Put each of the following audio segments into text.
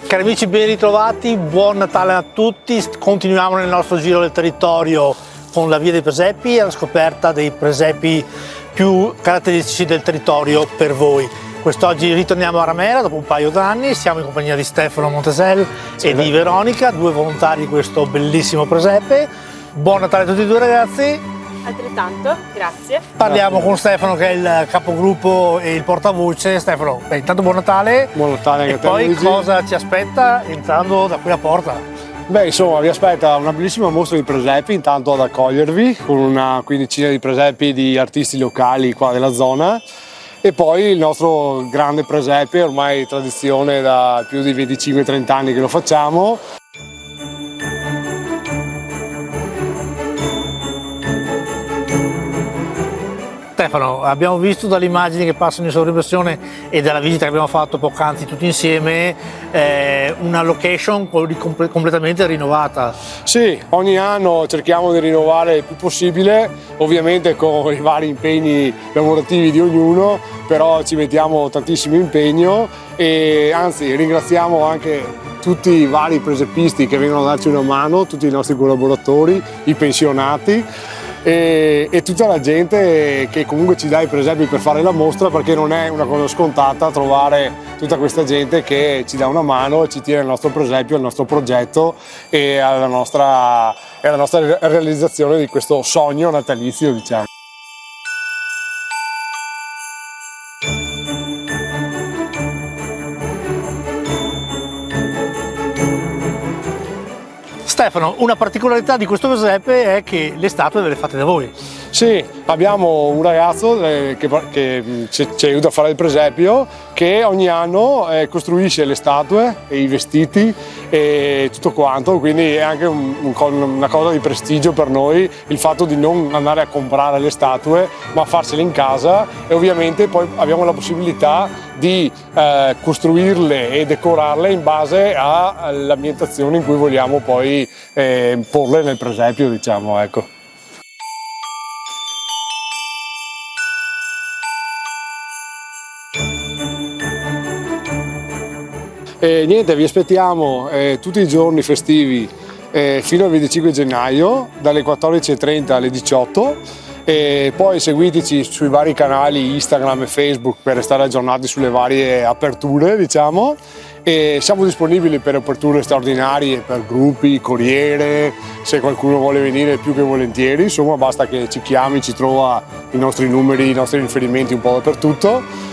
Cari amici, ben ritrovati, buon Natale a tutti. Continuiamo nel nostro giro del territorio con la via dei presepi alla scoperta dei presepi più caratteristici del territorio per voi. Quest'oggi ritorniamo a Ramera dopo un paio d'anni, siamo in compagnia di Stefano Montesel e di Veronica, due volontari di questo bellissimo presepe. Buon Natale a tutti e due ragazzi. Altrettanto, grazie. Parliamo con Stefano che è il capogruppo e il portavoce. Stefano, intanto buon Natale. Buon Natale anche a te. E poi Luigi. cosa ci aspetta entrando da quella porta? Beh, insomma, vi aspetta una bellissima mostra di presepi intanto ad accogliervi, con una quindicina di presepi di artisti locali qua della zona. E poi il nostro grande presepe, ormai tradizione da più di 25-30 anni che lo facciamo. Stefano, abbiamo visto dalle immagini che passano in sovrimpressione e dalla visita che abbiamo fatto poc'anzi tutti insieme una location completamente rinnovata. Sì, ogni anno cerchiamo di rinnovare il più possibile, ovviamente con i vari impegni lavorativi di ognuno, però ci mettiamo tantissimo impegno e anzi ringraziamo anche tutti i vari presepisti che vengono a darci una mano, tutti i nostri collaboratori, i pensionati. E tutta la gente che comunque ci dà i presepi per fare la mostra, perché non è una cosa scontata trovare tutta questa gente che ci dà una mano e ci tiene al nostro presepio, al nostro progetto e alla nostra realizzazione di questo sogno natalizio, diciamo. Stefano, una particolarità di questo presepe è che le statue ve le fate da voi. Sì, abbiamo un ragazzo che ci aiuta a fare il presepio, che ogni anno costruisce le statue e i vestiti e tutto quanto, quindi è anche una cosa di prestigio per noi il fatto di non andare a comprare le statue ma farsele in casa, e ovviamente poi abbiamo la possibilità di costruirle e decorarle in base all'ambientazione in cui vogliamo poi porle nel presepio, diciamo, ecco. E niente, vi aspettiamo tutti i giorni festivi fino al 25 gennaio dalle 14:30 alle 18, e poi seguiteci sui vari canali Instagram e Facebook per restare aggiornati sulle varie aperture, diciamo, e siamo disponibili per aperture straordinarie per gruppi, corriere, se qualcuno vuole venire più che volentieri, insomma basta che ci chiami, ci trova i nostri numeri, i nostri riferimenti un po' dappertutto.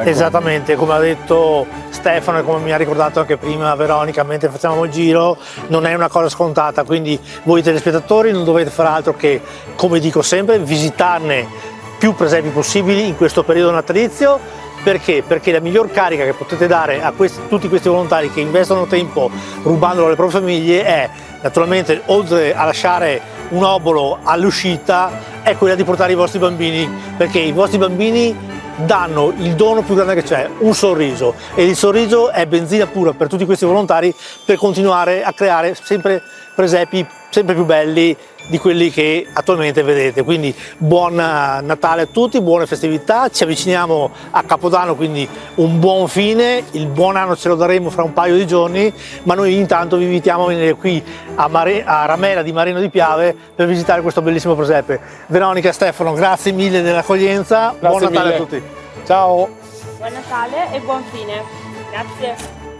Esattamente, come ha detto Stefano e come mi ha ricordato anche prima Veronica mentre facciamo il giro, non è una cosa scontata, quindi voi telespettatori non dovete fare altro che, come dico sempre, visitarne più presepi possibili in questo periodo natalizio. Perché? Perché la miglior carica che potete dare a tutti questi volontari che investono tempo rubandolo alle proprie famiglie è, naturalmente, oltre a lasciare un obolo all'uscita, è quella di portare i vostri bambini, perché i vostri bambini danno il dono più grande che c'è, un sorriso, e il sorriso è benzina pura per tutti questi volontari per continuare a creare sempre presepi sempre più belli di quelli che attualmente vedete. Quindi buon Natale a tutti, buone festività, ci avviciniamo a Capodanno, quindi un buon fine, il buon anno ce lo daremo fra un paio di giorni, ma noi intanto vi invitiamo a venire qui a Ramera di Marino di Piave per visitare questo bellissimo presepe. Veronica e Stefano, grazie mille dell'accoglienza, buon Natale a tutti. Ciao! Buon Natale e buon fine. Grazie.